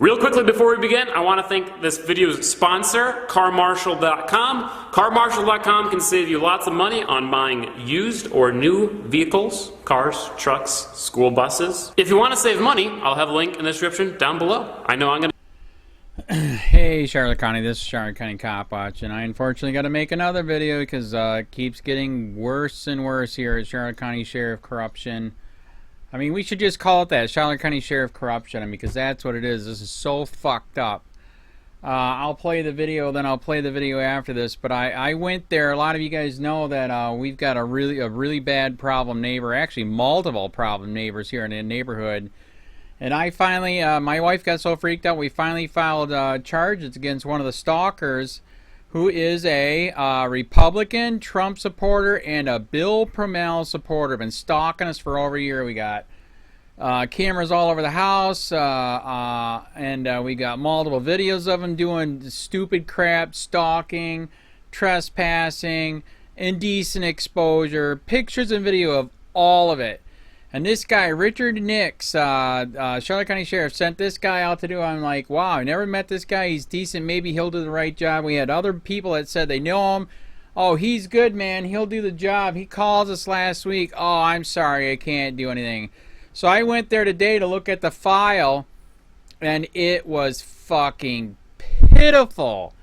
Real quickly before we begin, I want to thank this video's sponsor, CarMarshal.com. CarMarshal.com can save you lots of money on buying used or new vehicles, cars, trucks, school buses. If you want to save money, I'll have a link in the description down below. I know I'm going to... Hey Charlotte County, this is Charlotte County Cop Watch, and I unfortunately got to make another video because it keeps getting worse and worse here at Charlotte County Sheriff Corruption. I mean, we should just call it that, Charlotte County Sheriff Corruption, because that's what it is. This is so fucked up. I'll play the video, then I'll play the video after this, but I went there. A lot of you guys know that we've got a really bad problem neighbor, actually multiple problem neighbors here in the neighborhood. And I finally, my wife got so freaked out, we finally filed charges against one of the stalkers, who is a Republican, Trump supporter, and a Bill PRUMMELL supporter. Been stalking us for over a year. We got cameras all over the house, and we got multiple videos of him doing stupid crap, stalking, trespassing, indecent exposure, pictures and video of all of it. And this guy, Richard Nix, Charlotte County Sheriff, sent this guy out to do. I'm like, wow, I never met this guy. He's decent. Maybe he'll do the right job. We had other people that said they know him. Oh, he's good, man. He'll do the job. He called us last week. Oh, I'm sorry. I can't do anything. So I went there today to look at the file, and it was fucking pitiful.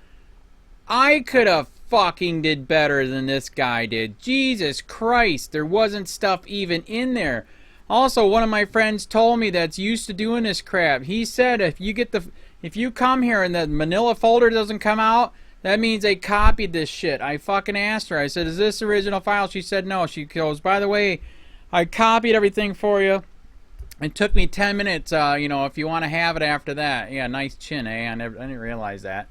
I could have fucking did better than this guy did. Jesus Christ. There wasn't stuff even in there. Also, one of my friends told me that's used to doing this crap. He said if you come here and the manila folder doesn't come out, that means they copied this shit. I fucking asked her. I said, is this the original file? She said no. She goes, by the way, I copied everything for you. It took me 10 minutes, you know, if you want to have it after that. Yeah, nice chin, eh? I didn't realize that.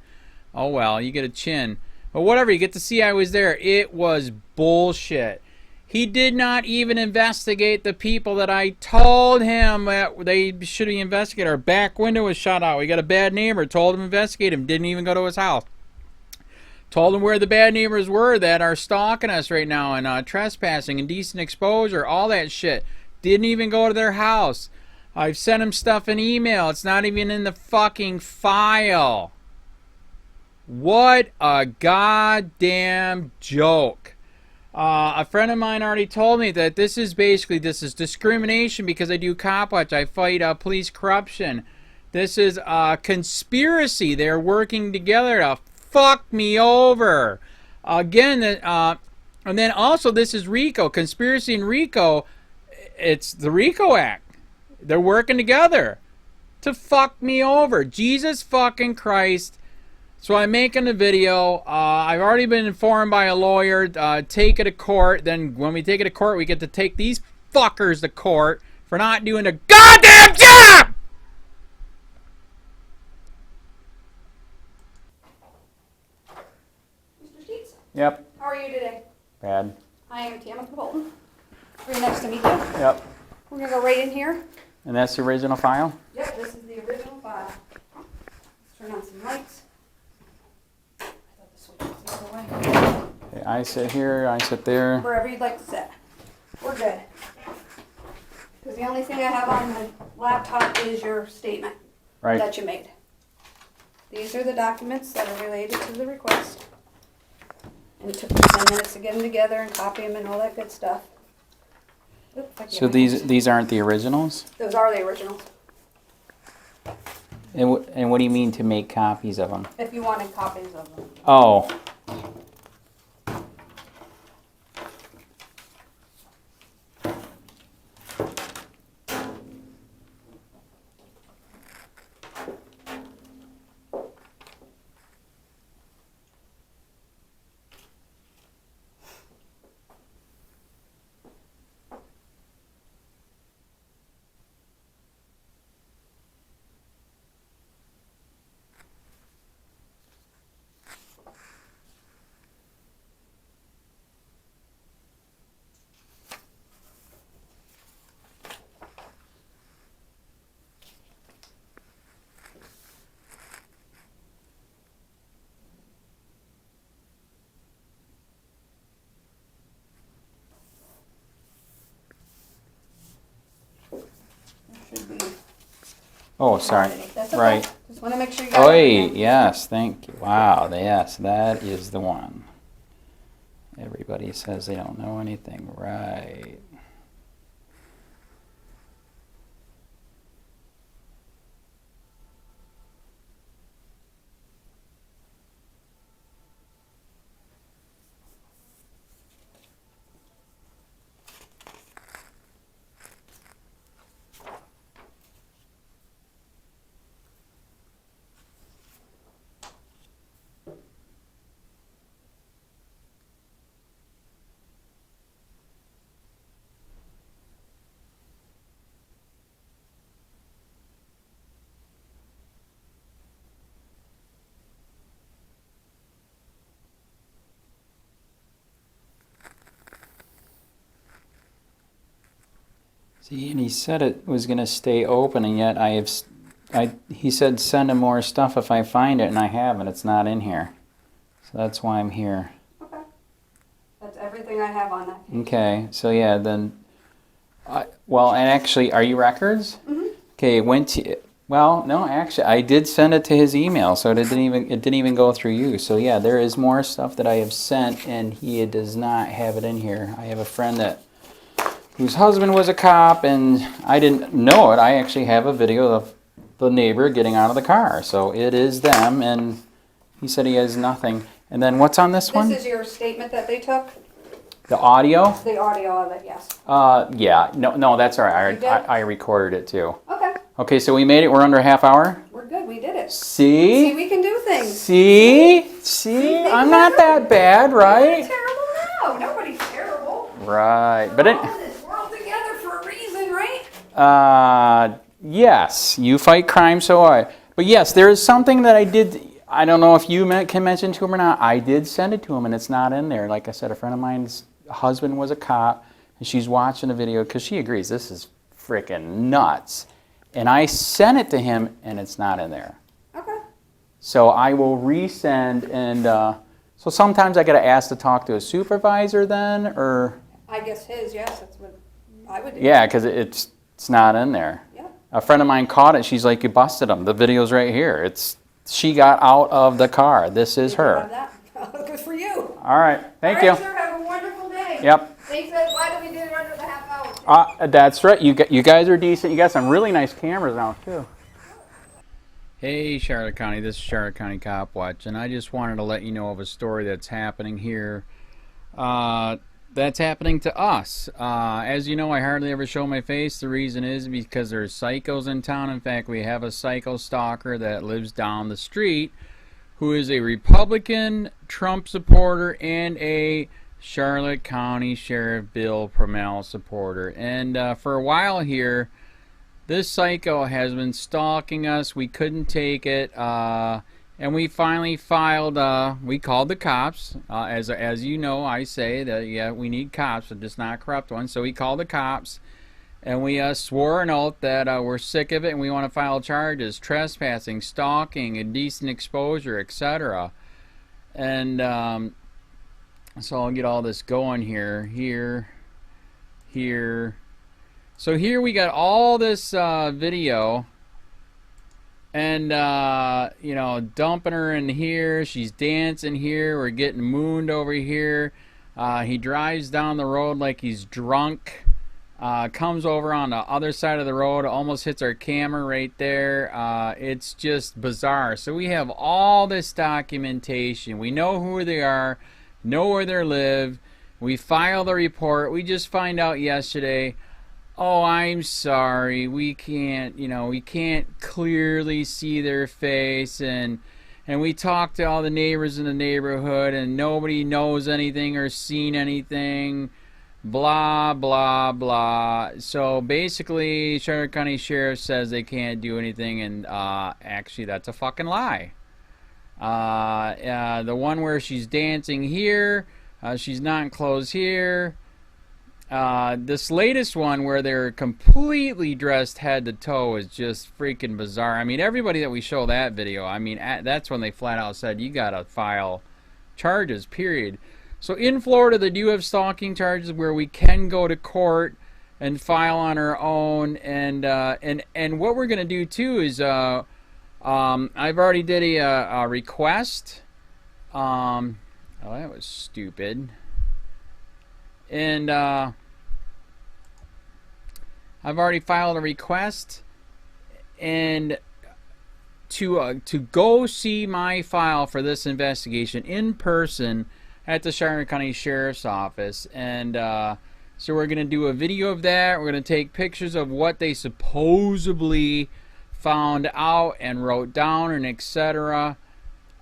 Oh, well, you get a chin. But whatever, you get to see I was there. It was bullshit. He did not even investigate the people that I told him that they should be investigated. Our back window was shut out. We got a bad neighbor. Told him to investigate him. Didn't even go to his house. Told him where the bad neighbors were that are stalking us right now and trespassing, indecent exposure, all that shit. Didn't even go to their house. I've sent him stuff in email. It's not even in the fucking file. What a goddamn joke. A friend of mine already told me that this is discrimination because I do COPWATCH. I fight police corruption. This is a conspiracy. They're working together to fuck me over. Again, and then also this is RICO. Conspiracy and RICO, it's the RICO Act. They're working together to fuck me over. Jesus fucking Christ. So I'm making a video. I've already been informed by a lawyer. Take it to court. Then when we take it to court, we get to take these fuckers to court for not doing the goddamn job! Mr. Steets? Yep. How are you today? Bad. I am Tamika Bolton. Right next to me. Yep. We're going to go right in here. And that's the original file? Yep, this is the original file. Turn on some lights. Okay, I sit here, I sit there. Wherever you'd like to sit. We're good. Because the only thing I have on the laptop is your statement that you made. These are the documents that are related to the request. And it took me 10 minutes to get them together and copy them and all that good stuff. Oops, So these aren't the originals? Those are the originals. And what do you mean to make copies of them? If you wanted copies of them. Oh. Should be Oh, sorry. That's okay. Right. Just want to make sure you got everything. Yes, thank you. Wow, yes, that is the one. Everybody says they don't know anything, right? See, and he said it was going to stay open, and yet he said send him more stuff if I find it, and I haven't. It's not in here. So that's why I'm here. Okay. That's everything I have on that page. Okay, so yeah, then, well, and actually, are you records? Mm-hmm. Okay, it went to, well, no, actually, I did send it to his email, so it didn't even go through you. So yeah, there is more stuff that I have sent, and he does not have it in here. I have a friend whose husband was a cop, and I didn't know it. I actually have a video of the neighbor getting out of the car. So it is them, and he said he has nothing. And then what's on this one? This is your statement that they took? The audio? The audio of it, yes. Yeah. No, that's all right. I recorded it too. Okay. Okay, so we made it. We're under a half hour. We're good. We did it. See? See, we can do things. See? I'm not that bad, right? Nobody's terrible now. Nobody's terrible. Right. But we're all in this world together for a reason, right? Yes. You fight crime, so I. But yes, there is something that I did. I don't know if you can mention to him or not. I did send it to him, and it's not in there. Like I said, a friend of mine's husband was a cop, and she's watching the video because she agrees this is freaking nuts. And I sent it to him, and it's not in there. Okay. So I will resend, and so sometimes I got to ask to talk to a supervisor then, or? I guess his, yes, that's what I would do. Yeah, because it's not in there. Yeah. A friend of mine caught it. She's like, you busted him. The video's right here. She got out of the car. This is her. Good for you. All right. Thank you. All right, sir. Have a wonderful day. Yep. Thanks. Why did we do it under the half hour? That's right. You guys are decent. You got some really nice cameras now, too. Hey, Charlotte County. This is Charlotte County Cop Watch, and I just wanted to let you know of a story that's happening here. That's happening to us. As you know, I hardly ever show my face. The reason is because there's psychos in town. In fact, we have a psycho stalker that lives down the street who is a Republican Trump supporter and a Charlotte County Sheriff Bill PRUMMELL supporter. And for a while here, this psycho has been stalking us. We couldn't take it. And we finally filed, we called the cops. As you know, I say that, yeah, we need cops, but just not corrupt ones. So we called the cops, and we swore an oath that we're sick of it and we want to file charges, trespassing, stalking, indecent exposure, etc. And so I'll get all this going here. So here we got all this video. And, you know, dumping her in here. She's dancing here. We're getting mooned over here. He drives down the road like he's drunk. Comes over on the other side of the road. Almost hits our camera right there. It's just bizarre. So we have all this documentation. We know who they are. Know where they live. We file the report. We just find out yesterday, oh, I'm sorry, we can't, you know, we can't clearly see their face, and we talked to all the neighbors in the neighborhood, and nobody knows anything or seen anything, blah, blah, blah. So basically, Charlotte County Sheriff says they can't do anything, and actually that's a fucking lie. The one where she's dancing here, she's not in clothes here. This latest one where they're completely dressed head to toe is just freaking bizarre. I mean, everybody that we show that video, I mean, that's when they flat out said you gotta file charges, period. So in Florida, they do have stalking charges where we can go to court and file on our own, and what we're gonna do too is I've already did a request. Oh, that was stupid. And I've already filed a request, and to go see my file for this investigation in person at the Cheyenne County Sheriff's Office. And so we're going to do a video of that. We're going to take pictures of what they supposedly found out and wrote down and etc.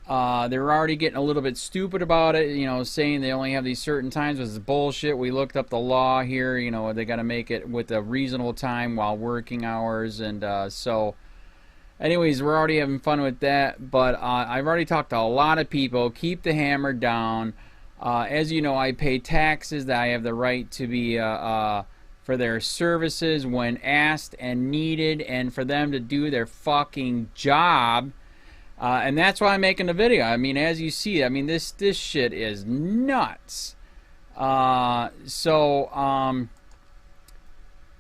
They were already getting a little bit stupid about it, you know, saying they only have these certain times. This is bullshit. We looked up the law here, you know, they got to make it with a reasonable time while working hours. And so anyways, we're already having fun with that. But I've already talked to a lot of people. Keep the hammer down. As you know, I pay taxes that I have the right to be for their services when asked and needed, and for them to do their fucking job. And that's why I'm making the video. I mean, as you see, I mean, this shit is nuts.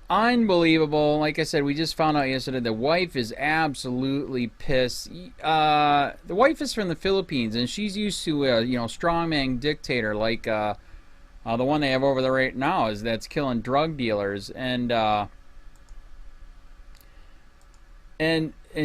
Unbelievable. Like I said, we just found out yesterday the wife is absolutely pissed. The wife is from the Philippines, and she's used to a, you know, strongman dictator like the one they have over there right now that's killing drug dealers. And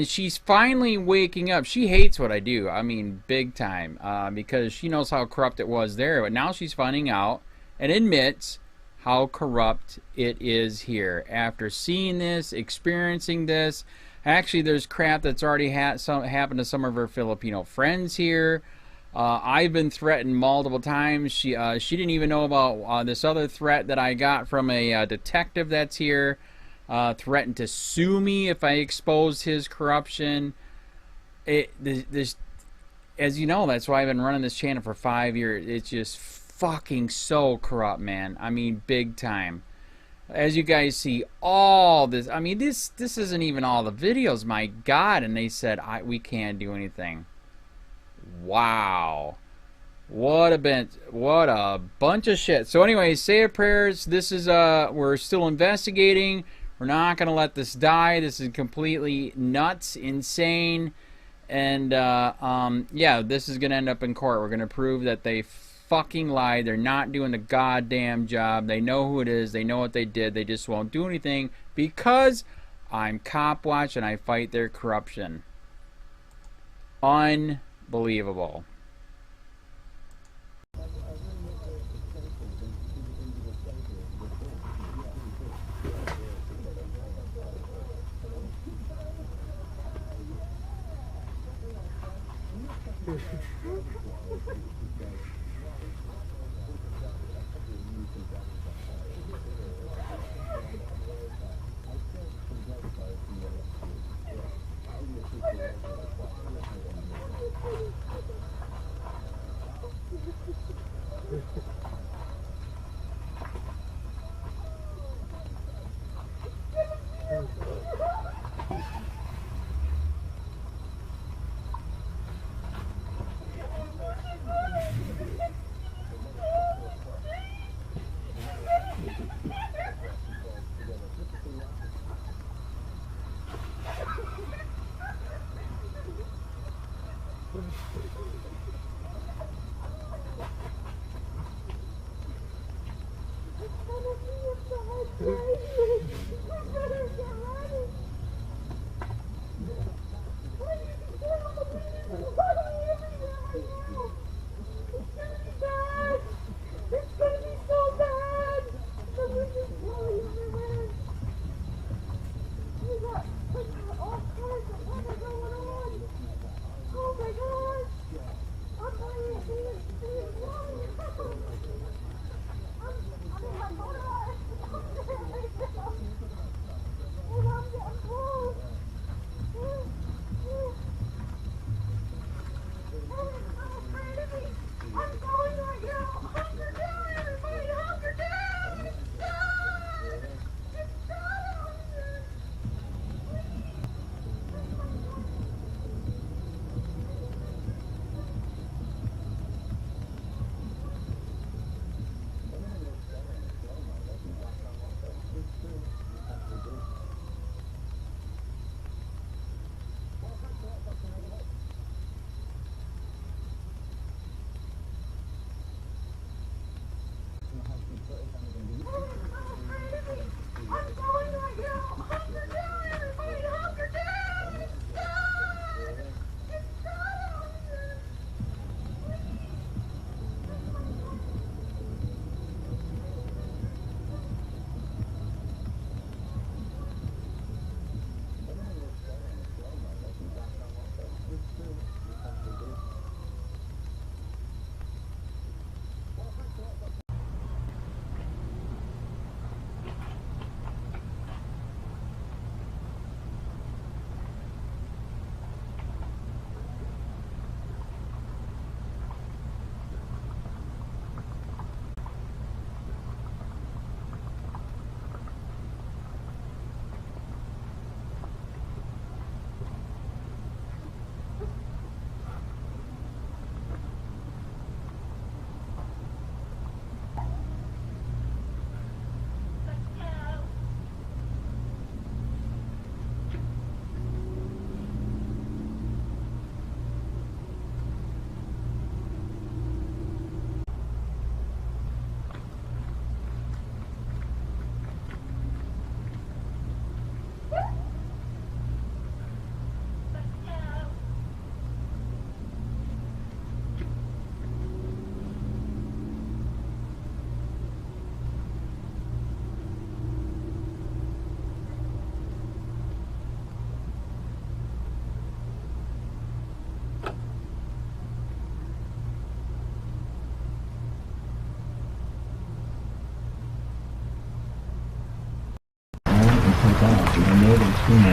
she's finally waking up. She hates what I do. I mean, big time. Because she knows how corrupt it was there. But now she's finding out and admits how corrupt it is here. After seeing this, experiencing this. Actually, there's crap that's already happened to some of her Filipino friends here. I've been threatened multiple times. She didn't even know about this other threat that I got from a detective that's here. Threatened to sue me if I exposed his corruption. As you know, that's why I've been running this channel for 5 years. It's just fucking so corrupt, man. I mean, big time. As you guys see, all this. I mean, this isn't even all the videos. My God! And they said we can't do anything. Wow. What a bunch of shit. So, anyways, say your prayers. This is we're still investigating. We're not going to let this die. This is completely nuts, insane. And, yeah, this is going to end up in court. We're going to prove that they fucking lied. They're not doing the goddamn job. They know who it is. They know what they did. They just won't do anything because I'm COPWATCH and I fight their corruption. Unbelievable.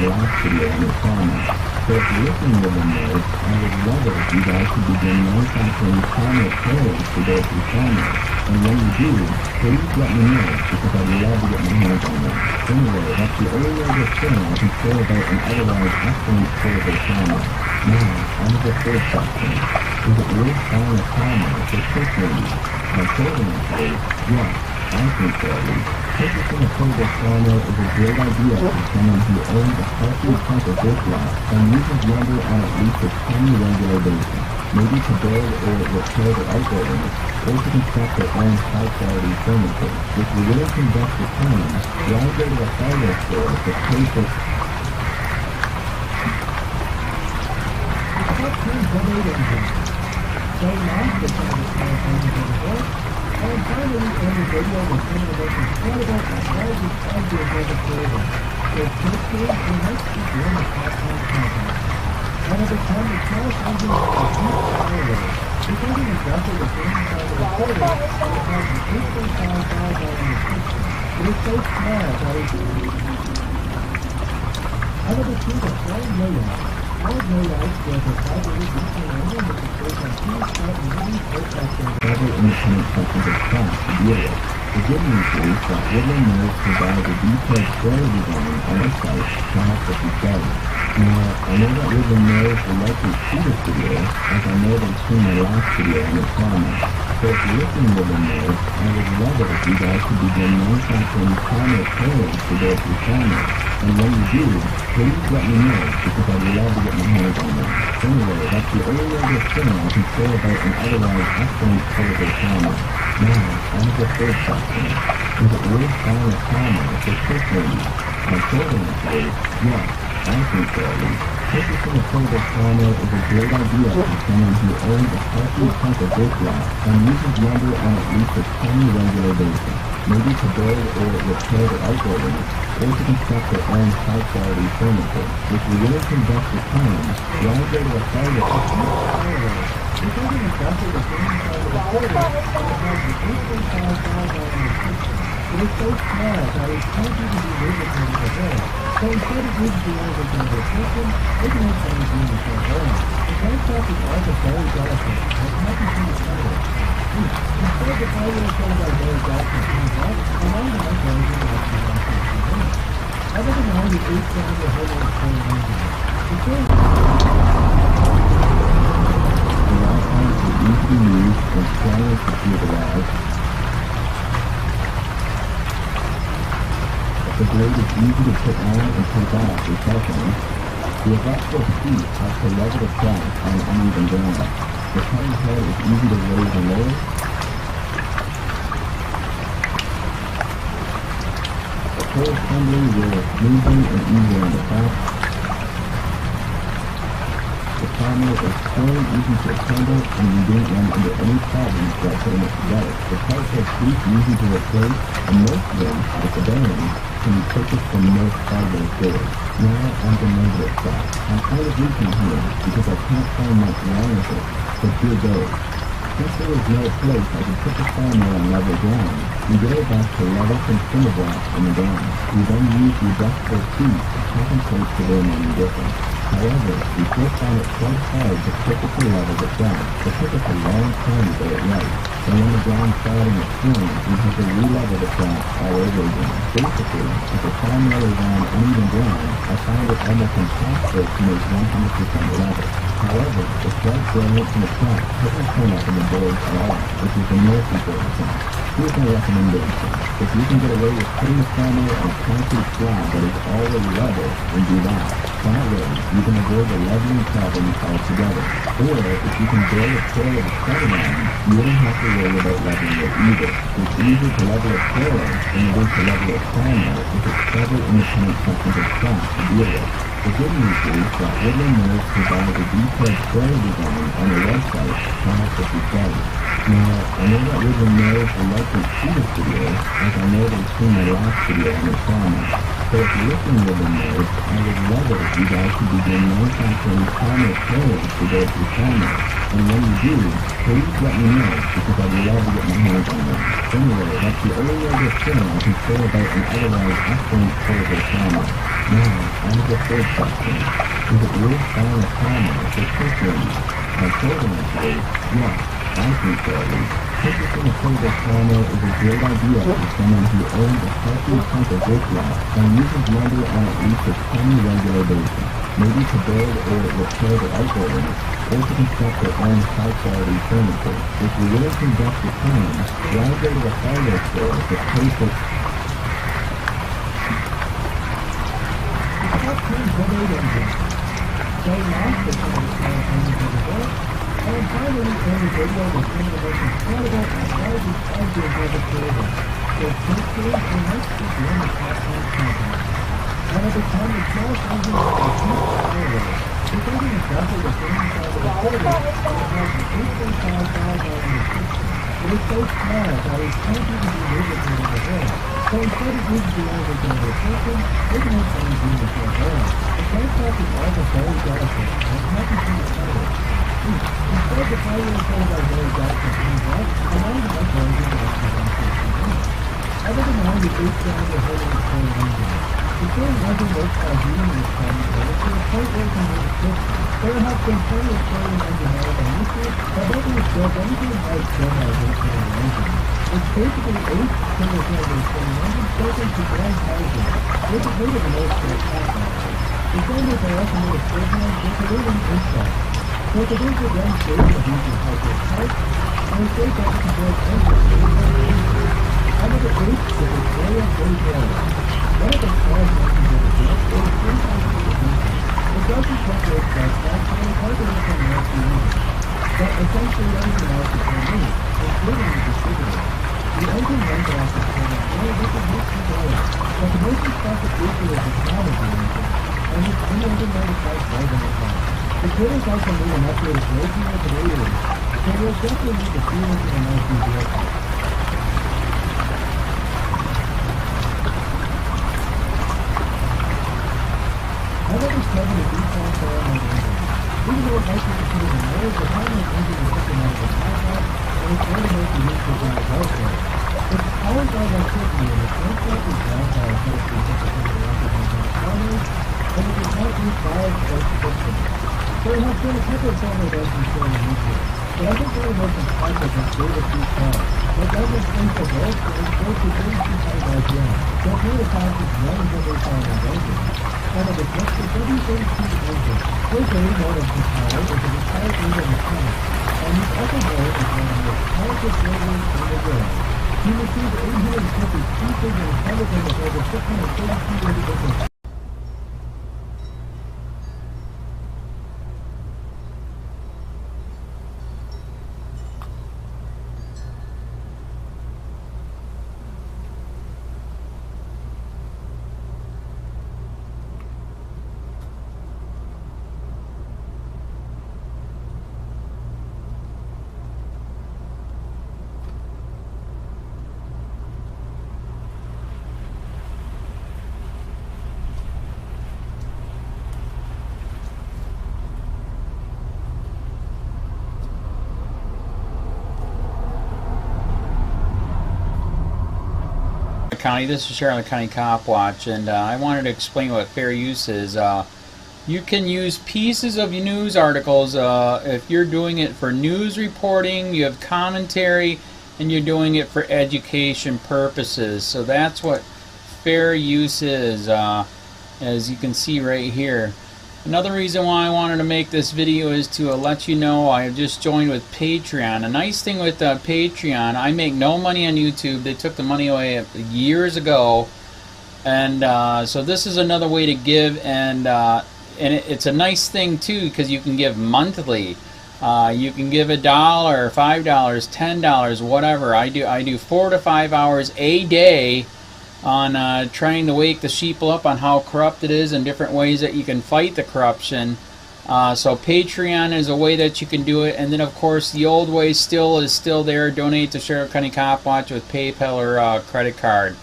last video on the trauma. So if you're listening to them there, I would love it if you guys could begin manufacturing trauma trailers to go through trauma. And when you do, please let me know, because I'd love to get my hands on them. Anyway, that's the only other thing I can say about an otherwise excellent portable trauma. Now, on to the third section. Is it worth buying a trauma for quick release? My children say, yes, I think so at least. Purchasing a portable trauma is a great idea for someone who owns a healthy chunk of dishwasher and uses lumber on at least a semi-regular basis. Maybe to build or repair their outdoor units, or to construct their own high-quality furniture. If you're willing to invest the time, why go to a hardware store to pay for... So last the time and finally end the video with some of the most incredible and largest ideas of the creator. So take care and let's begin the podcast content. One of the time the trash engine is a huge firework. Becoming a vessel with inside of the quarter, it has an 8.5 valve on the system. It is so small that it's... Out of the two, the flying layout. All layouts were the fiber reducing engine with the first on two start moving forecasting several independent sections of trash to deal with. The good news is that Woodland Mills provides a detailed story design on their site to help us be started. Now, I know that Woodland Mills will likely see this video, as I know they've seen my last video on the trauma. So if you're listening to Woodland Mills, I would love it if you guys could begin manufacturing trauma trailers to go through trauma. And when you do, please let me know, because I'd love to get my hands on them. Anyway, that's the only other thing I can say about an otherwise excellent portable trauma. Now, on to the third section. Is it worth buying a trauma for quick release? My children say, yes, I think so at least. Purchasing a portable trauma is a great idea for someone who owns a healthy chunk of dishwasher and uses lumber on at least a semi-regular basis. Maybe to build or repair their outdoor units, or to construct their own high-quality furniture. If you're willing to invest the time, why go to a hardware store? Becoming a vessel with inside of the quarter, it has an 8.5 valve on the system. It is so small that it's hard to be lubricated as well. So instead of using the lubricant of the system, it can have things in the front door. The concept is also very delicate, and nothing can be started. Instead, the hardware stores are very delicate and up, along the mechanism of the electric. Other than all the 8-cylinder hardware store engine, the first LIVEFREEORDIEPEOPLE easily used and strongly computerized. The blade is easy to put on and take off your cell phone. The adjustable seat helps to level the track on uneven ground. The cutting head is easy to raise and lower. The full assembly will smoothly and easily on the back. The trauma is fairly easy to assemble, and you don't run into any problems while putting it together. The parts are cheap, easy to replace, and most of them, like the bearings, can be purchased from most hardware stores. Now on the negative side. I'm kind of reaching here because I can't find much wrong with it, but here goes. Since there is no place I can put the sawmill on level ground, we go back to level some cinder blocks in the ground. We then use the adjustable seat to compensate for their many difference. However, we still find it quite hard to perfectly level the ground. It took us a long time to get it right. And when the ground started to swing, we had to re-level the ground all over again. Basically, if the sawmill is on uneven ground, I find it almost impossible to make 100% level. However, the slight variance in the track doesn't turn up in the boards at all, which is the most important thing. Here's my recommendation. If you can get away with putting the sawmill on a concrete slab that is already level, then do that. That way, you can avoid the leveling problem altogether. Or, if you can build a trail of a center line, you wouldn't have to worry about leveling it either. It's easier to level a trailer than it is to level a sawmill if it's several independent sections of track to deal with. The good news is that Woodland Mills provides a detailed trailer design on their website to help us be started. Now, I know that Woodland Mills will likely see this video, as I know they've seen my last video on the trauma. So if you're listening to Woodland Mills, I would love it if you guys could begin manufacturing trauma trailers to go through trauma. And when you do, please let me know, because I'd love to get my hands on them. Anyway, that's the only other thing I can say about an otherwise excellent portable trauma. Now, on to the third question. Is it worth buying a camera for cooking? My children say, yes, I think so. Purchasing a portable camera is a great idea for someone who owns a healthy chunk of workload and uses lumber on at least a semi-regular basis, maybe to build or repair their outdoor units, or to construct their own high-quality furniture. If you're willing to invest the time, why go to a hardware store to pay for and finally, every video was one of the most incredible and largest ideas ever created. So thankfully, the next is the only platform content. One of the time the 12 engines of the Jeep Skyler. This engine is double the same size of a quarter, but it has an 8.5 valve in the system. It is so small that it can't even be lubricated with oil. So instead of using the oil with the system, it can make energy with the oil. The contract is also very delicate, and it's nothing to the title. Instead, the fire controls are very delicate and rough, allowing the upgrade to the other than that, the 8-cylinder holding the steering engine. The steering engine works by heating the steering engine to a point where it can move the system. There has been plenty of steering engine oil on YouTube, but nothing is built anything like sterilization of the engine. It's basically 8 single-cylinder steering engines built into one housing, which is really the most for a cat motor. The cylinders are also made of signals with a living insect. So the things are then saved of using hybrid parts, and it's safe that it can build engines. Under the base is a Victoria Bay Roll. One of the smallest engines of the built is 3 times the engine. It does incorporate gas packs and is hard to make on the engine, but essentially everything else is homemade, including the distributor. The engine runs off the standard oil, which is mixed with oil, but the most expensive issue is the sound of the engine, and it's in-engine manufactured right on the top. The critters also need an upgraded braking with the radiators, so you'll definitely need the fuel engine in most new vehicles. I've always covered a default fire on the engine. Even though it might be considered a noise, the primary engine is something out of the power and it's going to make the use of drive also. It's powered by electricity and the crankshaft is driven by a set of 360 electric engine powers, and it does not use valves or pistons. So it has been a couple of summer events in showing YouTube, but I think one of the most impressive is David C. Paul. That doesn't think the bolts and it's close to 32 times RPM, so it really passes 100,000 engine. One of the best is W32 engine. This very motor of this power is a retired Wingo mechanic, and this upper board is one of the most powerful rotors in the world. He received 850 pieces and covered them with over 632 individuals. County. This is Charlotte County COPWATCH, and I wanted to explain what fair use is. You can use pieces of news articles if you're doing it for news reporting, you have commentary, and you're doing it for education purposes. So that's what fair use is, as you can see right here. Another reason why I wanted to make this video is to let you know I just joined with Patreon. A nice thing with Patreon, I make no money on YouTube. They took the money away years ago, and so this is another way to give, and it's a nice thing too because you can give monthly. You can give $1, $5, $10, whatever. I do 4 to 5 hours a day on trying to wake the sheeple up on how corrupt it is and different ways that you can fight the corruption. So Patreon is a way that you can do it, and then of course the old way is still there. Donate to Charlotte County COPWATCH with PayPal or credit card.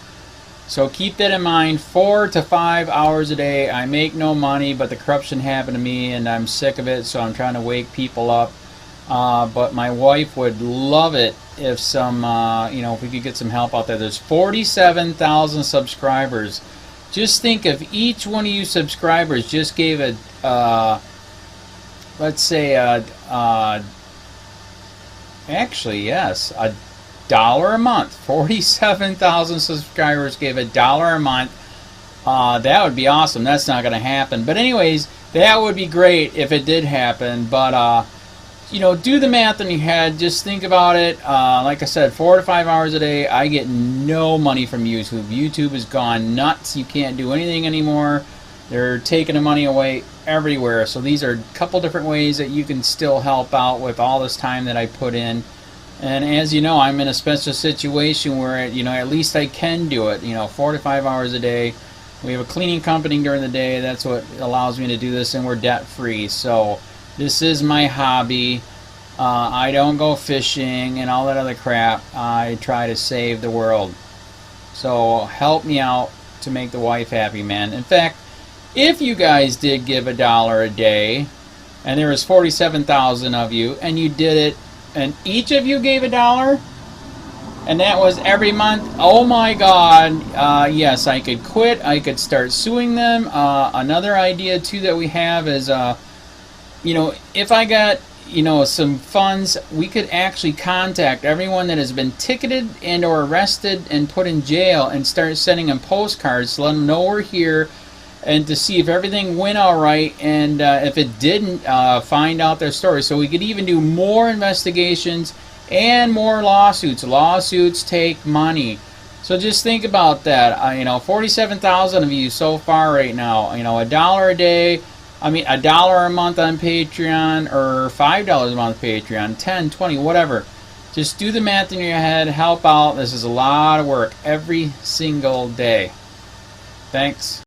So keep that in mind. 4 to 5 hours a day. I make no money, but the corruption happened to me and I'm sick of it, so I'm trying to wake people up. But my wife would love it if some, if we could get some help out there. There's 47,000 subscribers. just think if each one of you subscribers just gave a, let's say, actually, yes, $1 a month. 47,000 subscribers gave $1 a month. That would be awesome. That's not going to happen. But anyways, that would be great if it did happen. But, you know, do the math in your head. Just think about it. Like I said, 4 to 5 hours a day. I get no money from YouTube. YouTube has gone nuts. You can't do anything anymore. They're taking the money away everywhere. So these are a couple different ways that you can still help out with all this time that I put in. And as you know, I'm in a special situation where, you know, at least I can do it. You know, 4 to 5 hours a day. We have a cleaning company during the day. That's what allows me to do this, and we're debt free. So this is my hobby. I don't go fishing and all that other crap. I try to save the world. So help me out to make the wife happy, man. In fact, if you guys did give $1 a day, and there was 47,000 of you, and you did it, and each of you gave $1, and that was every month, oh my God, yes, I could quit. I could start suing them. Another idea too that we have is, you know, if I got, you know, some funds, we could actually contact everyone that has been ticketed and or arrested and put in jail and start sending them postcards to let them know we're here, and to see if everything went all right, and if it didn't, find out their story. So we could even do more investigations and more lawsuits. Lawsuits take money. So just think about that. You know, 47,000 of you so far right now. You know, $1 a day. I mean, $1 a month on Patreon, or $5 a month Patreon, 10, 20, whatever. Just do the math in your head. Help out. This is a lot of work every single day. Thanks.